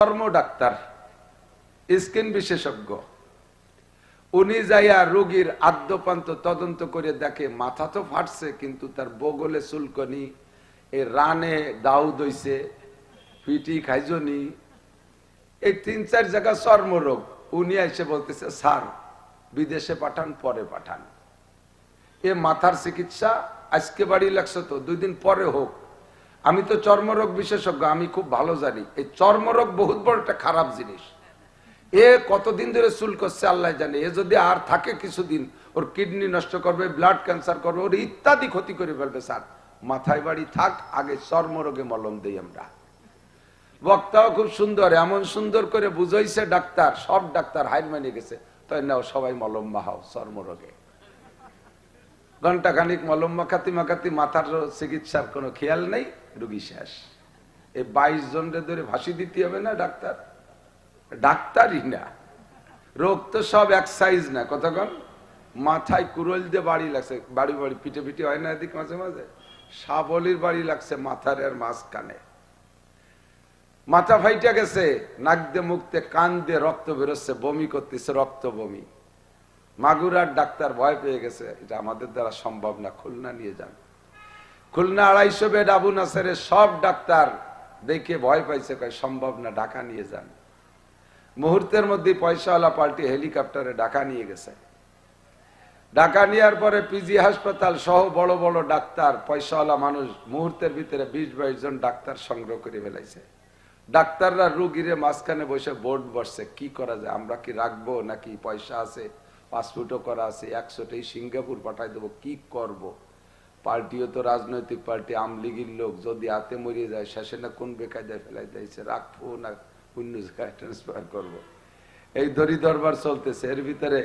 চর্ম doctor, skin বিশেষজ্ঞ, উনি যাইয়া রোগীর আদ্যপান্ত তদন্ত করে দেখে মাথা তো ফাটছে কিন্তু তার বগলে চুলকনি, এই রানে দাউদ হইছে, পিটি খাইজনি, এই ৩-৪ জায়গা চর্ম রোগ। উনি এসে বলতেছে স্যার বিদেশে পাঠান, পরে পাঠান, এ মাথার চিকিৎসা আজকে বাড়ি লাগছে তো 2 দিন পরে হোক। আমি তো চর্মরোগ বিশেষজ্ঞ, আমি খুব ভালো জানি এই চর্মরোগ বহুত বড় একটা খারাপ জিনিস। এ কতদিন ধরে চুল করছে আল্লাহ জানে। এ যদি আর থাকে কিছুদিন ওর কিডনি নষ্ট করবে, ব্লাড ক্যান্সার করবে, ওর ইত্যাদি ক্ষতি করে ফেলবে। স্যার মাথায় বাড়ি থাক, আগে চর্মরোগে মলম দেই আমরা। বক্তাও খুব সুন্দর, এমন সুন্দর করে বুঝাইছে ডাক্তার, সব ডাক্তার হাইর মানে গেছে। তাই নাও সবাই মলম মাখাও চর্মরোগে। ঘন্টা খানিক মলম মাখাতি মাখাতি মাথার চিকিৎসার কোনো খেয়াল নেই, রুগী শেষ। এই 22 জনরে ধরে ফাঁসি দিতে হবে না ডাক্তার? ডাক্তারই না, রোগ তো সব এক সাইজ না। কতক্ষণ মাথায় কুরল দিয়ে বাড়ি লাগছে, বাড়ি বাড়ি পিঠে পিঠে হয় না এদিক মাঝে মাঝে, সাবলির বাড়ি লাগছে মাথার এর মাঝখানে। মাথা ফাইটা গেছে, নাক দিয়ে মুখতে কান দিয়ে রক্ত বেরোচ্ছে, বমি করতেছে, রক্ত বমি। মাগুরার ডাক্তার ভয় পেয়ে গেছে, এটা আমাদের দ্বারা সম্ভব না, খুলনা নিয়ে যান। খুলনা 250 বেড আবু নাসেরের সব ডাক্তার দেখে ভয় পাইছে, কয় সম্ভব না, ঢাকা নিয়ে যান। মুহূর্তের মধ্যে পয়সাওয়ালা পাল্টি হেলিকপ্টারে ঢাকা নিয়ে গেছে। ঢাকা নেওয়ার পরে পিজি হাসপাতাল সহ বড় বড় ডাক্তার, পয়সাওয়ালা মানুষ, মুহূর্তের ভিতরে 20-22 জন ডাক্তার সংগ্রহ করে ফেলাইছে। ডাক্তাররা রুগীরে মাঝখানে বসে বোর্ড বসছে, কি করা যায়, আমরা কি রাখবো নাকি, পয়সা আছে, পাসপোর্টও করা আছে, 100টাই সিঙ্গাপুর পাঠাই দেবো, কি করব। পার্টিও তো রাজনৈতিক পার্টি, আমলিগির লোক, যদি হাতে মরিয়ে যায় শেষে না কোন বেকায়দায় ফেলাই দিয়েছে, রাখবো না অন্য জায়গায় ট্রান্সফার করবো। এই দড়ি দরবার চলতেছে। এর ভিতরে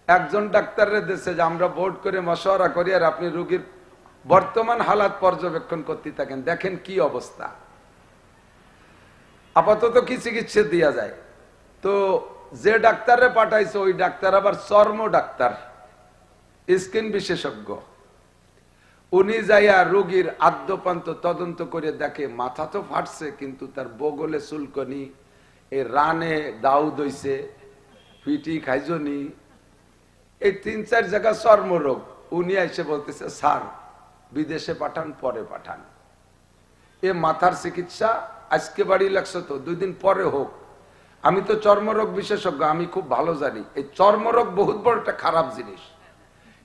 একজন ডাক্তারের দেশে যে আমরা বোর্ড করে মশওয়ারা করি, আর আপনি রুগীর বর্তমান হালাত পর্যবেক্ষণ করতে থাকেন, দেখেন কি অবস্থা। আপাতত কি চিকিৎসা দেওয়া যায়। তো যে ডাক্তারে পাঠাইছে ওই ডাক্তার আবার চর্ম ডাক্তার, স্কিন বিশেষজ্ঞ। উনি যাইয়া রোগীর আদ্যপান্ত তদন্ত করে দেখে মাথা তো ফাটছে কিন্তু তার বগলে চুলকনি, এই রানে দাউদ হইছে, পিটি খাইজনি, এই 3-4 জায়গা চর্ম রোগ। উনি এসে বলতেছে স্যার বিদেশে পাঠান, পরে পাঠান, এ মাথার চিকিৎসা আজকে বাড়ি লাগছে তো 2 দিন পরে হোক। আমি তো চর্মরোগ বিশেষজ্ঞ, আমি খুব ভালো জানি এই চর্মরোগ বহুত বড় একটা খারাপ জিনিস।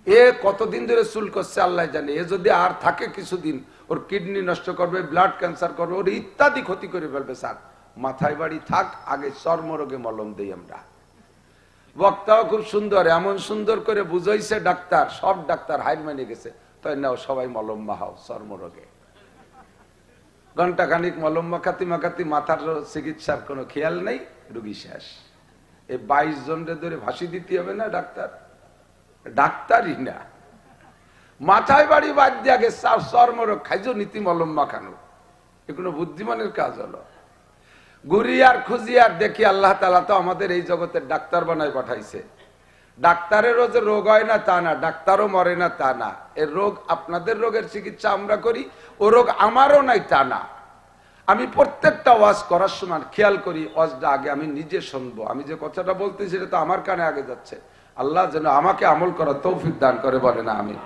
এ কতদিন ধরে চুল করছে আল্লাহ জানে। এ যদি আর থাকে কিছুদিন ওর কিডনি নষ্ট করবে, ব্লাড ক্যান্সার করবে, ওর ইত্যাদি ক্ষতি করে ফেলবে। স্যার মাথায় বাড়ি থাক, আগে চর্মরোগে মলম দেই আমরা। বক্তাও খুব সুন্দর, এমন সুন্দর করে বুঝাইছে ডাক্তার, সব ডাক্তার হাইর মানে গেছে। তাই নাও সবাই মলম মাখাও চর্মরোগে। ঘন্টা খানিক মলম মাখাতি মাখাতি মাথার চিকিৎসার কোনো খেয়াল নেই, রুগী শেষ। এই 22 জনরে ধরে ফাঁসি দিতে হবে না ডাক্তার? ডাক্তারই না, মাথায় বাড়ি বাদ দিয়ে আগে চর্মরোগ খাইজো নীতি মলম মাখানো, এ কোনো বুদ্ধিমানের কাজ হলো? ঘুরি আর খুঁজি আর দেখি আল্লাহ তাআলা তো আমাদের এই জগতের ডাক্তার বানায় পাঠাইছে। ডাক্তারেরও যে রোগ হয় না তা না, ডাক্তারও মরে না তা না। এর রোগ আপনাদের রোগের চিকিৎসা আমরা করি, ও রোগ আমারও নাই তা না। আমি প্রত্যেকটা ওয়াজ করার সময় খেয়াল করি, ওয়াজটা আগে আমি নিজে শুনবো, আমি যে কথাটা বলতেছি সেটা তো আমার কানে আগে যাচ্ছে। আল্লাহ যেন আমাকে আমল করার তৌফিক দান করে, বলে না আমি।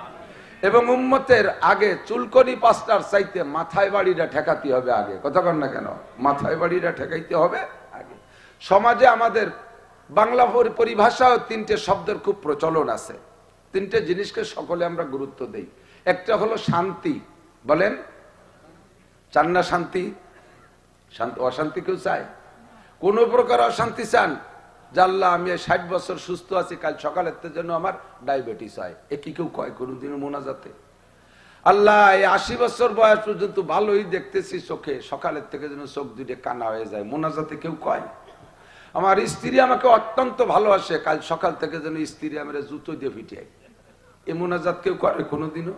এবং উম্মতের আগে চুলকনি 5টার চাইতে মাথায় বাড়িটা ঠেকাতে হবে আগে। কথা কন না কেন, মাথায় বাড়িটা ঠেকাইতে হবে আগে। সমাজে আমাদের বাংলা পরিভাষাও 3টে শব্দের খুব প্রচলন আছে। 3টে জিনিসকে সকলে আমরা গুরুত্ব দেই। একটা হলো শান্তি, বলেন চান না শান্তি? শান্তি অশান্তি কেউ চায়? কোন প্রকার অশান্তি চান? জাল্লা আমি 60 বছর সুস্থ আছি, কাল সকালের জন্য আমার ডায়াবেটিস হয়, এ কি কেউ কয় কোনদিনও মোনাজাতে? আল্লাহ 80 বছর বয়স পর্যন্ত ভালোই দেখতেছি চোখে, সকালের থেকে যেন চোখ দুটো কানা হয়ে যায়, মোনাজাতে কেউ কয়? আমার স্ত্রী আমাকে অত্যন্ত ভালোবাসে, কাল সকাল থেকে যেন স্ত্রী আমার জুতো দিয়ে পিটিয়ে, এ মোনাজাত কেউ করে কোনোদিনও?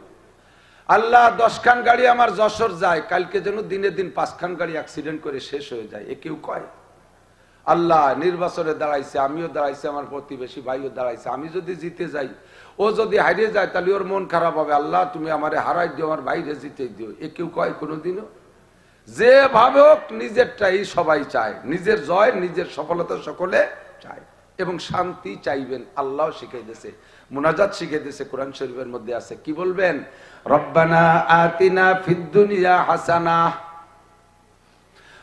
আল্লাহ 10 খান গাড়ি আমার যশোর যায়, কালকে যেন দিনে দিন 5 খান গাড়ি অ্যাক্সিডেন্ট করে শেষ হয়ে যায়, এ কেউ কয়? আল্লাহ নির্বাচনে দাঁড়াইছে, আমিও দাঁড়াইছি, আমার প্রতিবেশী ভাইও দাঁড়াইছে, আমি যদি জিতে যাই, ও যদি হারিয়ে যায় তাহলে ওর মন খারাপ হবে, আল্লাহ তুমি আমারে হারাই দিও, আমার ভাইরে জিতে দিও, এ কেউ কয় কোনোদিনও? যেভাবে হোক নিজেরটাই সবাই চায়, নিজের জয় নিজের সফলতা সকলে চায়, এবং শান্তি চাইবেন। আল্লাহ শিখিয়ে দিয়েছে, মুনাজাত শিখিয়ে দিয়েছে, কোরআন শরীফের মধ্যে আছে। কি বলবেন? রব্বানা আতিনা ফিদ দুনিয়া হাসানা,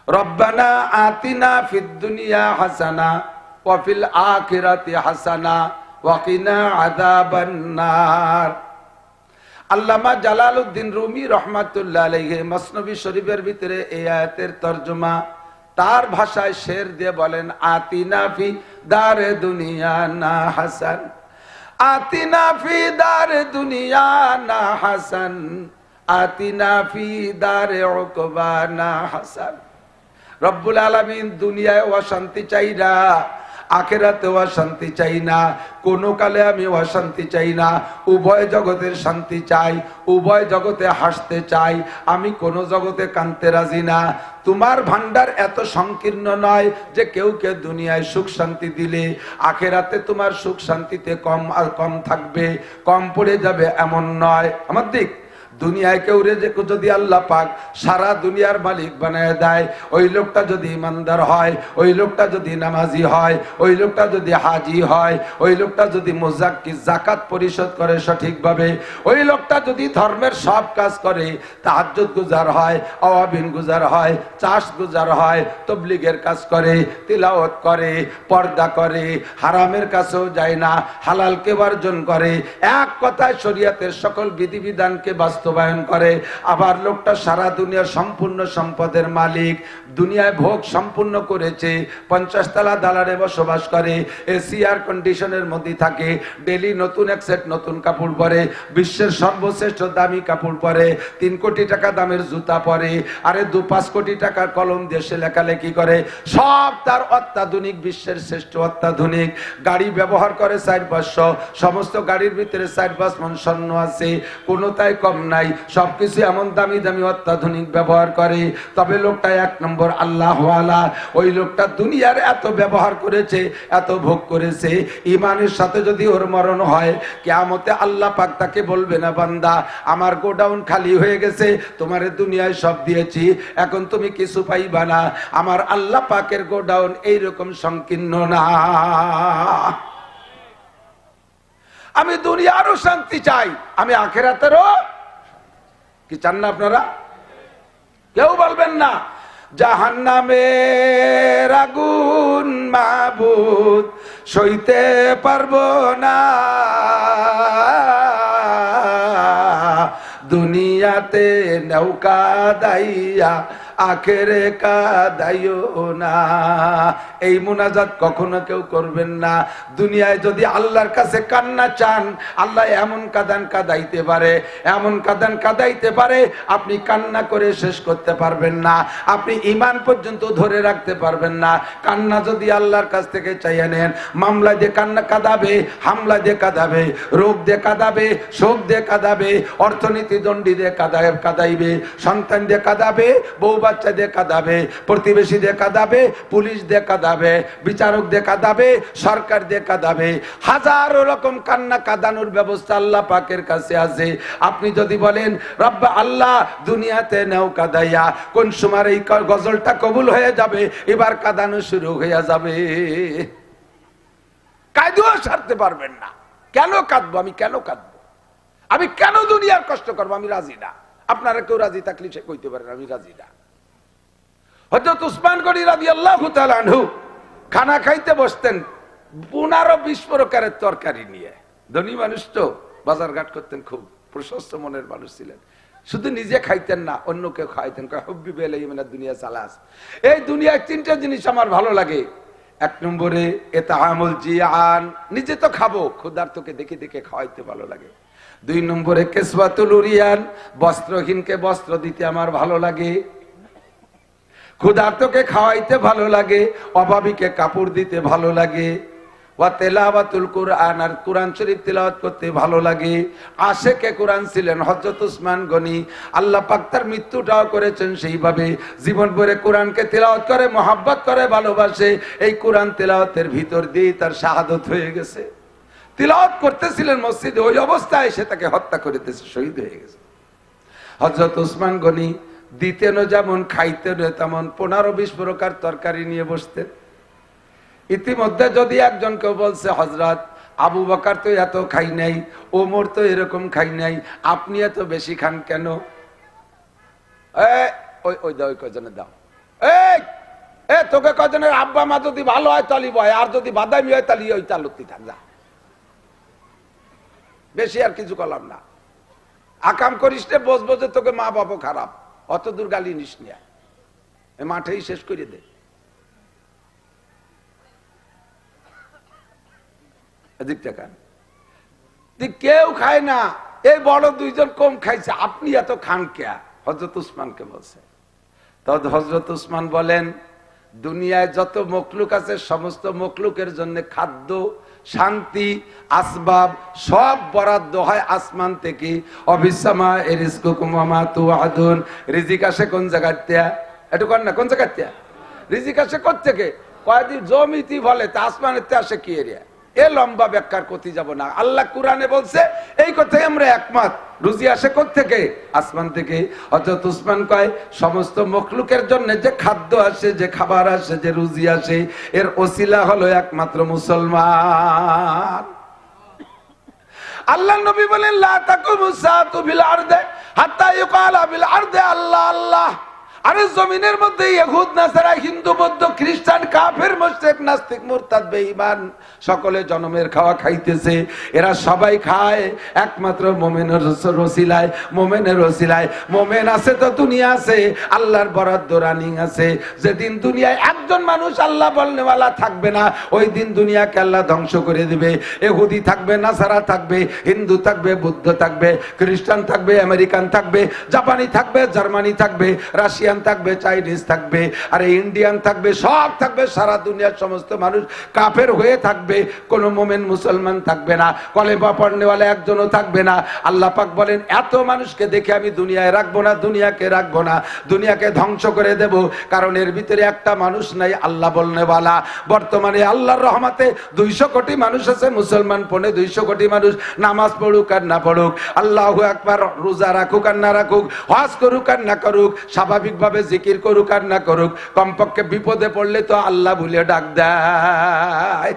রব্বানা আতিনা ফিদ দুনিয়া হাসানা ওয়া ফিল আখিরাতি হাসানা ওয়া কিনা আযাবান নার। আল্লামা জালালউদ্দিন রুমি রহমাতুল্লাহ আলাইহি মসনবী শরীফের ভিতরে এই আয়াতের তরজমা তার ভাষায় শের দিয়ে বলেন, আতিনা ফি দারে দুনিয়া না হাসান, আতিনা ফি দারে দুনিয়া না হাসান, আতিনা ফি দারে উকবা না হাসান। রব্বুল আলামিন দুনিয়ায় অশান্তি চাই না, আখিরাতে অশান্তি চাই না, কোন কালে আমি অশান্তি চাই না, উভয় জগতের শান্তি চাই, উভয় জগতে হাসতে চাই, আমি কোন জগতে কানতে রাজি না। তোমার ভান্ডার এত সংকীর্ণ নয় যে কেউ কে দুনিয়ায় সুখ শান্তি দিলে আখিরাতে তোমার সুখ শান্তিতে কম আর কম থাকবে, কম পড়ে যাবে এমন নয়। আমার দিক দুনিয়ায় কেউ যদি আল্লাহ পাক সারা দুনিয়ার মালিক বানায় দেয়, ওই লোকটা যদি ইমানদার হয়, ওই লোকটা যদি নামাজি হয়, ওই লোকটা যদি হাজি হয়, ওই লোকটা যদি মুজাক্কি যাকাত পরিশোধ করে সঠিকভাবে, ওই লোকটা যদি ধর্মের সব কাজ করে, তাহাজ্জুদ গুজার হয়, আওয়াবিন গুজার হয়, চাষ গুজার হয়, তবলিগের কাজ করে, তিলাওয়াত করে, পর্দা করে, হারামের কাছেও যায় না, হালালকে বর্জন করে, এক কথায় শরীয়তের সকল বিধিবিধানকে বাস্তবায়ন করে, আবার লোকটা সারা দুনিয়ার সম্পূর্ণ সম্পদের মালিক, দুনিয়ায় ভোগ সম্পূর্ণ করেছে, 50 তলা দালানে বসবাস করে, এসি এয়ার কন্ডিশনের মধ্যে থাকে, ডেলি নতুন এক সেট নতুন কাপড় পরে, বিশ্বের সর্বশ্রেষ্ঠ দামি কাপড় পরে, 3 কোটি টাকা দামের জুতা পরে, আরে 2-5 কোটি টাকার কলম দেশে লেখালেখি করে, সব তার অত্যাধুনিক, বিশ্বের শ্রেষ্ঠ অত্যাধুনিক গাড়ি ব্যবহার করে 4-500, সমস্ত গাড়ির ভিতরে 4-5 মণ স্বর্ণ আছে, কোনোটাই কম নাই, সবকিছু এমন দামি দামি অত্যাধুনিক ব্যবহার করে। তবে লোকটা 1 নম্বর আল্লাহওয়ালা। ওই লোকটা দুনিয়ার এত ব্যবহার করেছে, এত ভোগ করেছে, ইমানের সাথে যদি ওর মরণ হয়, কিয়ামতে আল্লাহ পাক তাকে বলবে না, বান্দা আমার গোডাউন খালি হয়ে গেছে, তোমারে দুনিয়ায় সব দিয়েছি, এখন তুমি কিছু পাইবা না। আমার আল্লাহ পাকের গোডাউন এইরকম সংকীর্ণ না। আমি দুনিয়ারও শান্তি চাই, আমি আখিরাতেরও। কি চান না আপনারা? কেউ বলবেন না জাহান্নামের আগুন মাবুদ সইতে পারবো না, দুনিয়াতে নৌকা দাইয়া আখেরে কাদাইও না। এই মুনাজাত কখনো কেউ করবেন না। দুনিয়ায় যদি আল্লাহর কাছে কান্না চান, আল্লাহ এমন কাদান কাদাইতে পারে, এমন কাদান কাদাইতে পারে, আপনি কান্না করে শেষ করতে পারবেন না, আপনি ঈমান পর্যন্ত ধরে রাখতে পারবেন না। কান্না যদি আল্লাহর কাছ থেকে চাইয়া নেন, মামলা দিয়ে কান্না কাঁদাবে, হামলা দিয়ে কাঁদাবে, রোগ দিয়ে কাঁদাবে, শোক দিয়ে কাঁদাবে, অর্থনীতি দণ্ডি দিয়ে কাঁদাইবে, সন্তান দিয়ে কাঁদাবে, বউ বাচ্চা দিয়ে কাঁদাবে, প্রতিবেশী দিয়ে কাঁদাবে, পুলিশ দিয়ে কাঁদাবে, বিচারক দিয়ে কাঁদাবে, সরকার দিয়ে কাঁদাবে। হাজারো রকম কান্না কাঁদানোর ব্যবস্থা আল্লাহ পাকের কাছে আছে। আপনি যদি বলেন রব্বা আল্লাহ দুনিয়াতে নেও কাঁদাইয়া, কোন সময় এই গজলটা কবুল হয়ে যাবে, এবার কাঁদানো শুরু হয়ে যাবে, কাঁদও সারতে পারবেন না। কেন কাঁদবো আমি, কেন কাঁদবো আমি, কেন দুনিয়ার কষ্ট করবো, আমি রাজি না। আপনারা কেউ রাজি থাকলে সে কইতে পারেন আমি রাজি না। হযরত উসমান গনি রাদিয়াল্লাহু তাআলা আনহু খানা খাইতে বসতেন 15-20 প্রকারের তরকারি নিয়ে। ধনী মানুষ তো, বাজার ঘাট করতেন, খুব প্রশস্ত মনের মানুষ ছিলেন। শুধু নিজে খাইতেন না, অন্যকে খাইতেন। হুব্বি বিলাইহিমিনা দুনিয়া সালাস, এই দুনিয়ায় 3টা জিনিস আমার ভালো লাগে। 1 নম্বরে ইতআমুল জিআন, নিজে তো খাবো, ক্ষুধার্তকে দেখে দেখে খাওয়াইতে ভালো লাগে। 2 নম্বরে কিসওয়াতুল উরিয়ান, বস্ত্রহীনকে বস্ত্র দিতে আমার ভালো লাগে, ক্ষুধার্তকে খাওয়াইতে ভালো লাগে, অভাবীকে কাপড় দিতে ভালো লাগে। ওয়া তেলাওয়াতুল কুরআন, আর কুরআন শরীফ তেলাওয়াত করতে ভালো লাগে। আশেকে কুরআন ছিলেন হযরত উসমান গনি। আল্লাহ পাক তার মৃত্যুটাও করেছেন সেইভাবে, জীবন ভরে কোরআনকে তেলাওয়াত করে, মহব্বত করে, ভালোবাসে। এই কোরআন তেলাওয়াতের ভিতর দিয়ে তার শাহাদত হয়ে গেছে। তিলাওয়াত করতেছিলেন মসজিদে, ওই অবস্থায় সে তাকে হত্যা করে দিয়েছে, শহীদ হয়ে গেছে। হযরত উসমান গনি দিতেনও যেমন, খাইতেনও তেমন, 15-20 প্রকার তরকারি নিয়ে বসতেন। ইতিমধ্যে যদি একজন কেউ বলছে, হযরত আবু বকর তো এত খাই নাই, ওমর তো এরকম খাই নাই, আপনি এত বেশি খান কেন? ওই দাও, ওই কজনে দাও। তোকে কজনের আব্বা মা যদি ভালো হয় তালি বয়, আর যদি বাদামি হয় তালি ওই চালুতি থাক, যা। বেশি আর কিছু করলাম না। আকাম করিস রে, বসবো যে তোকে মা বাবা খারাপ, অত দূর গালি নিস নিয়া, মাঠেই শেষ করে দে। কেউ খায় না, এই বড় দুইজন কম খাইছে, আপনি এত খান কে? হযরত উসমানকে বলছে। তখন হযরত উসমান বলেন, দুনিয়ায় যত মখলুক আছে সমস্ত মখলুকের জন্য খাদ্য, শান্তি, আসবাব সব বরাদ্দ হয় আসমান থেকে। অবিসামা এরিজকুকুম ওয়া মা তুআদুন। রিজিক আসে কোন জায়গাতে? একটু কর না, কোন জায়গাতে রিজিক আসে? কোত্থেকে? কয়দিন জমিতি বলে, তা আসমানেতে আসে কি এরিয়া? এ লম্বা ব্যাখ্যার কথি যাব না। আল্লাহ কুরআনে বলছে, এই কথাই আমরা একমত। রুজি আসে কোত্থেকে? আসমান থেকে। হযরত উসমান কয়, সমস্ত মখলুকের জন্য যে খাদ্য আসে, যে খাবার আসে, যে রুজি আসে, এর ওসিলা হলো একমাত্র মুসলমান। আল্লাহ নবী বলেন, লা তাকুমুস সাআতু বিল আরদি হাত্তা ইউকালা বিল আরদি আল্লাহ আল্লাহ। আরে জমিনের মধ্যে ইহুদ, নাসারা, হিন্দু, বৌদ্ধ, খ্রিস্টান, কাফের, মুশরিক, নাস্তিক, মুরতাদ, বেঈমান সকলে জনমের খাওয়া খাইতেছে। এরা সবাই খায় একমাত্র মুমিনের রসিলায়, মুমিনের রসিলায়। মুমিন আছে তো দুনিয়া আছে, আল্লাহর বরাদ্দ রানিং আছে। যেদিন দুনিয়ায় একজন মানুষ আল্লাহ বলনেওয়ালা থাকবে না, ওই দিন দুনিয়াকে আল্লাহ ধ্বংস করে দিবে। ইহুদি থাকবে, নাসারা থাকবে, হিন্দু থাকবে, বৌদ্ধ থাকবে, খ্রিস্টান থাকবে, আমেরিকান থাকবে, জাপানি থাকবে, জার্মানি থাকবে, রাশিয়ান থাকবে, চাইনিজ থাকবে, আর ইন্ডিয়ান থাকবে, সব থাকবে। সারা দুনিয়ার সমস্ত মানুষ কাফের হয়ে থাকবে, কোন মুমিন মুসলমান থাকবে না, কলেমা পড়নেওয়ালা একজনও থাকবে না। আল্লাহ পাক বলেন, এত মানুষকে দেখে আমি দুনিয়ায় রাখবো না, দুনিয়াকে রাখবো না, দুনিয়াকে ধ্বংস করে দেব। কারণ এর ভিতরে একটা মানুষ নাই আল্লাহ বলনেওয়ালা। বর্তমানে আল্লাহর রহমতে 200 কোটি মানুষ আছে মুসলমান, 250 কোটি মানুষ নামাজ পড়ুক আর না পড়ুক, আল্লাহু আকবার, রোজা রাখুক আর না রাখুক, হজ করুক আর না করুক, স্বাভাবিক ভাবে জিকির করুক আর না করুক, কমপক্ষে বিপদে পড়লে তো আল্লাহ বলে ডাক দেয়।